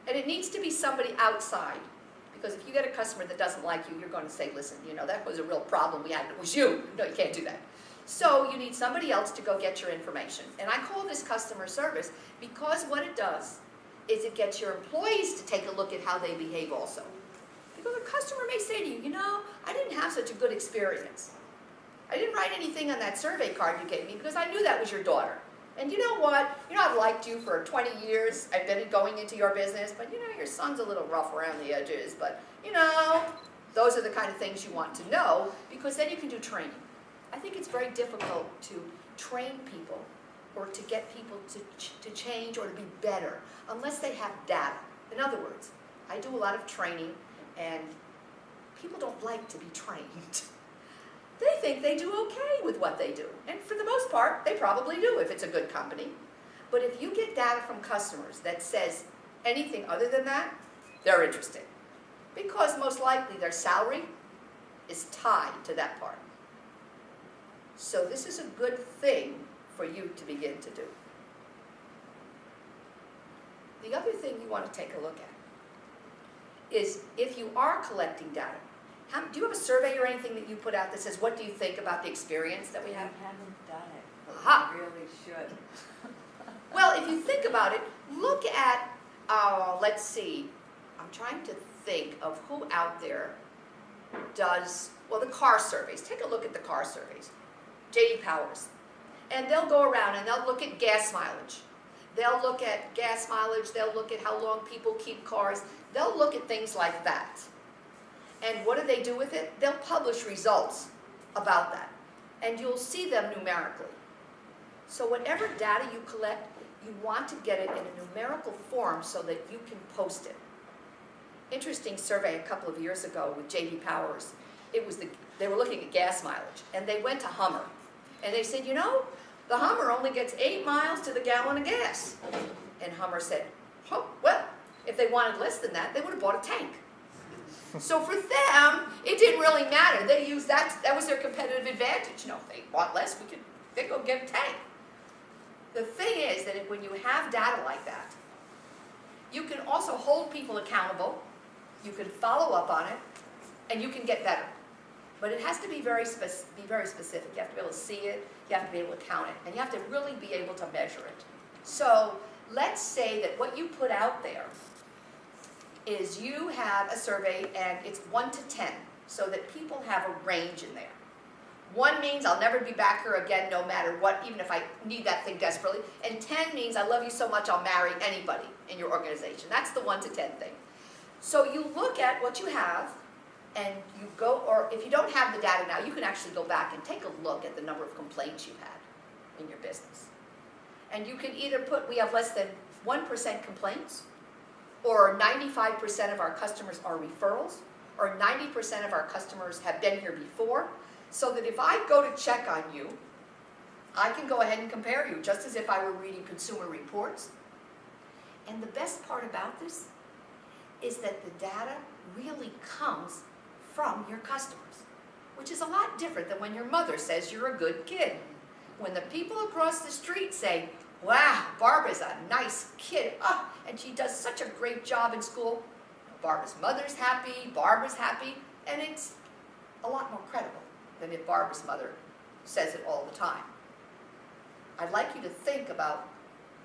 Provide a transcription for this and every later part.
And it needs to be somebody outside. Because if you get a customer that doesn't like you, you're going to say, listen, you know, that was a real problem we had. It was you. No, you can't do that. So you need somebody else to go get your information. And I call this customer service because what it does is it gets your employees to take a look at how they behave also. Because a customer may say to you, you know, I didn't have such a good experience. I didn't write anything on that survey card you gave me because I knew that was your daughter. And you know what? You know, I've liked you for 20 years. I've been going into your business, but you know, your son's a little rough around the edges. But you know, those are the kind of things you want to know because then you can do training. I think it's very difficult to train people or to get people to change or to be better unless they have data. In other words, I do a lot of training and people don't like to be trained. They think they do okay with what they do. And for the most part, they probably do if it's a good company. But if you get data from customers that says anything other than that, they're interested. Because most likely their salary is tied to that part. So this is a good thing for you to begin to do. The other thing you want to take a look at is if you are collecting data, do you have a survey or anything that you put out that says, what do you think about the experience that we have? I haven't done it. Aha. I really should. Well, if you think about it, look at, let's see, I'm trying to think of who out there does, well, the car surveys. Take a look at the car surveys. J.D. Powers. And they'll go around and they'll look at gas mileage. They'll look at gas mileage. They'll look at how long people keep cars. They'll look at things like that. And what do they do with it? They'll publish results about that. And you'll see them numerically. So whatever data you collect, you want to get it in a numerical form so that you can post it. Interesting survey a couple of years ago with J.D. Powers. They were looking at gas mileage, and they went to Hummer. And they said, you know, the Hummer only gets 8 miles to the gallon of gas. And Hummer said, oh, well, if they wanted less than that, they would have bought a tank. So for them, it didn't really matter. They used that was their competitive advantage. You know, if they want less, they'd go get a tank. The thing is that when you have data like that, you can also hold people accountable, you can follow up on it, and you can get better. But it has to be very specific. You have to be able to see it, you have to be able to count it, and you have to really be able to measure it. So let's say that what you put out there is you have a survey and it's 1 to 10, so that people have a range in there. 1 means I'll never be back here again no matter what, even if I need that thing desperately. And 10 means I love you so much I'll marry anybody in your organization. That's the 1 to 10 thing. So you look at what you have and you go, or if you don't have the data now, you can actually go back and take a look at the number of complaints you've had in your business. And you can either put, we have less than 1% complaints, or 95% of our customers are referrals, or 90% of our customers have been here before, so that if I go to check on you, I can go ahead and compare you, just as if I were reading consumer reports. And the best part about this is that the data really comes from your customers, which is a lot different than when your mother says you're a good kid. When the people across the street say, wow, Barbara's a nice kid, and she does such a great job in school, Barbara's mother's happy, Barbara's happy, and it's a lot more credible than if Barbara's mother says it all the time. I'd like you to think about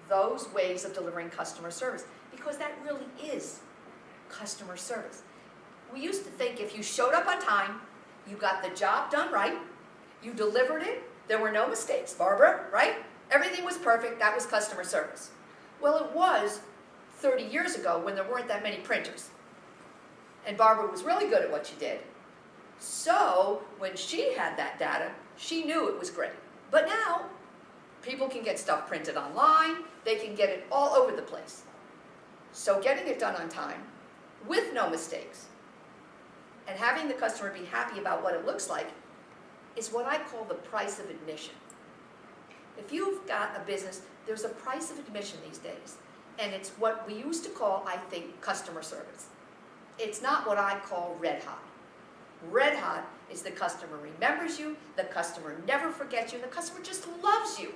those ways of delivering customer service, because that really is customer service. We used to think if you showed up on time, you got the job done right, you delivered it, there were no mistakes, Barbara, right? Everything was perfect, that was customer service. Well, it was 30 years ago when there weren't that many printers. And Barbara was really good at what she did. So when she had that data, she knew it was great. But now, people can get stuff printed online, they can get it all over the place. So getting it done on time, with no mistakes, and having the customer be happy about what it looks like, is what I call the price of admission. If you've got a business, there's a price of admission these days. And it's what we used to call, I think, customer service. It's not what I call red hot. Red hot is the customer remembers you, the customer never forgets you, and the customer just loves you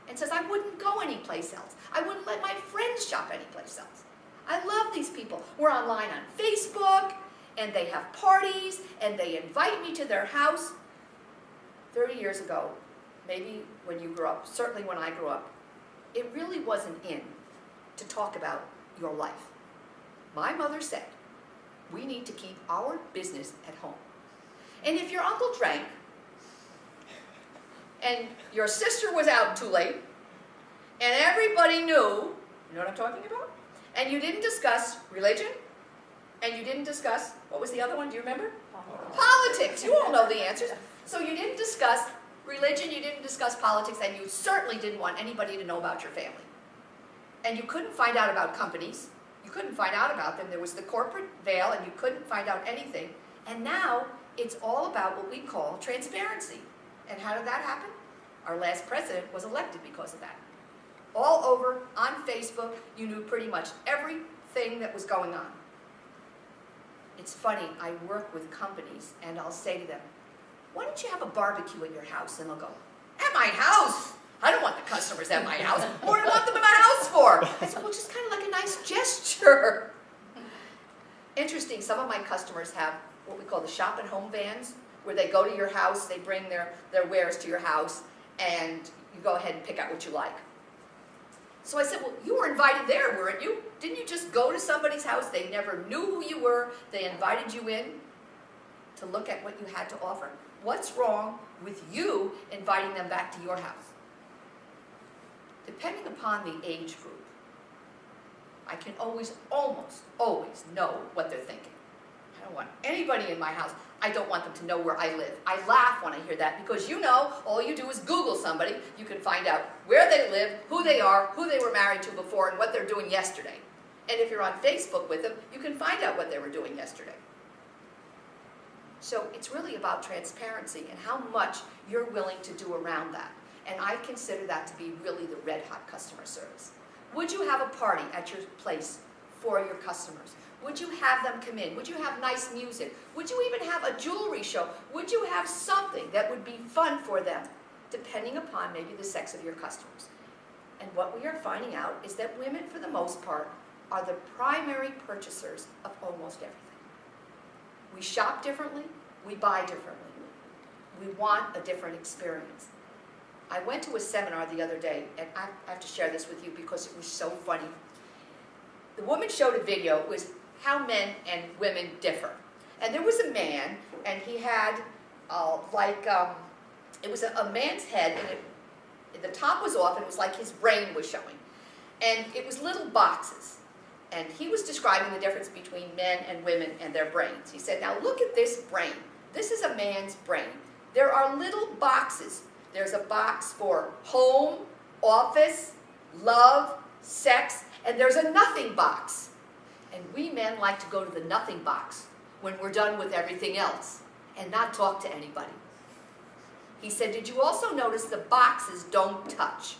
and says, I wouldn't go anyplace else. I wouldn't let my friends shop anyplace else. I love these people. We're online on Facebook, and they have parties, and they invite me to their house. 30 years ago, maybe when you grew up, certainly when I grew up, it really wasn't in to talk about your life. My mother said, we need to keep our business at home. And if your uncle drank, and your sister was out too late, and everybody knew, you know what I'm talking about? And you didn't discuss religion, and you didn't discuss, what was the other one, do you remember? Politics. You all know the answers. So you didn't discuss religion, you didn't discuss politics, and you certainly didn't want anybody to know about your family. And you couldn't find out about companies. You couldn't find out about them. There was the corporate veil, and you couldn't find out anything. And now, it's all about what we call transparency. And how did that happen? Our last president was elected because of that. All over, on Facebook, you knew pretty much everything that was going on. It's funny, I work with companies, and I'll say to them, why don't you have a barbecue at your house? And they'll go, at my house? I don't want the customers at my house. What do I want them in my house for? I said, well, just kind of like a nice gesture. Interesting, some of my customers have what we call the shop and home vans, where they go to your house, they bring their wares to your house, and you go ahead and pick out what you like. So I said, well, you were invited there, weren't you? Didn't you just go to somebody's house? They never knew who you were. They invited you in to look at what you had to offer. What's wrong with you inviting them back to your house? Depending upon the age group, I can almost always know what they're thinking. I don't want anybody in my house. I don't want them to know where I live. I laugh when I hear that because you know, all you do is Google somebody. You can find out where they live, who they are, who they were married to before, and what they're doing yesterday. And if you're on Facebook with them, you can find out what they were doing yesterday. So it's really about transparency and how much you're willing to do around that. And I consider that to be really the red-hot customer service. Would you have a party at your place for your customers? Would you have them come in? Would you have nice music? Would you even have a jewelry show? Would you have something that would be fun for them, depending upon maybe the sex of your customers? And what we are finding out is that women, for the most part, are the primary purchasers of almost everything. We shop differently, we buy differently. We want a different experience. I went to a seminar the other day, and I have to share this with you because it was so funny. The woman showed a video. It was how men and women differ. And there was a man, and he had it was a man's head, and the top was off, and it was like his brain was showing. And it was little boxes. And he was describing the difference between men and women and their brains. He said, now look at this brain. This is a man's brain. There are little boxes. There's a box for home, office, love, sex, and there's a nothing box. And we men like to go to the nothing box when we're done with everything else and not talk to anybody. He said, did you also notice the boxes don't touch?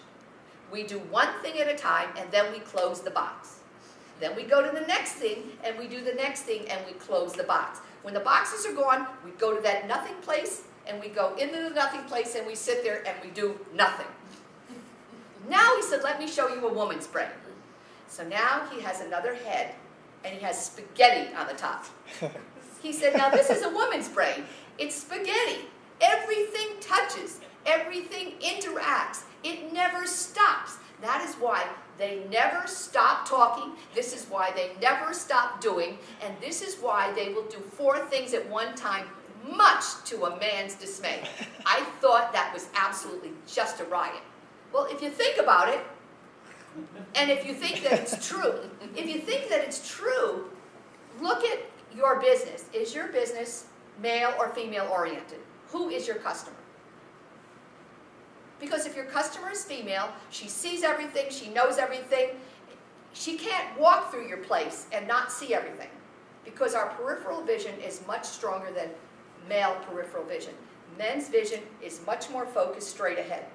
We do one thing at a time and then we close the box. Then we go to the next thing and we do the next thing and we close the box. When the boxes are gone, we go to that nothing place and we go into the nothing place and we sit there and we do nothing. Now he said, let me show you a woman's brain. So now he has another head and he has spaghetti on the top. He said, now this is a woman's brain. It's spaghetti. Everything touches. Everything interacts. It never stops. That is why they never stop talking. This is why they never stop doing. And this is why they will do 4 things at one time, much to a man's dismay. I thought that was absolutely just a riot. Well, if you think about it, and if you think that it's true, look at your business. Is your business male or female oriented? Who is your customer? Because if your customer is female, she sees everything, she knows everything. She can't walk through your place and not see everything. Because our peripheral vision is much stronger than male peripheral vision. Men's vision is much more focused straight ahead.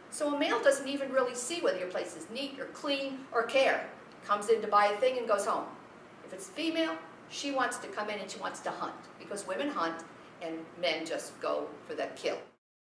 So a male doesn't even really see whether your place is neat or clean or care. Comes in to buy a thing and goes home. If it's female, she wants to come in and she wants to hunt. Because women hunt and men just go for that kill.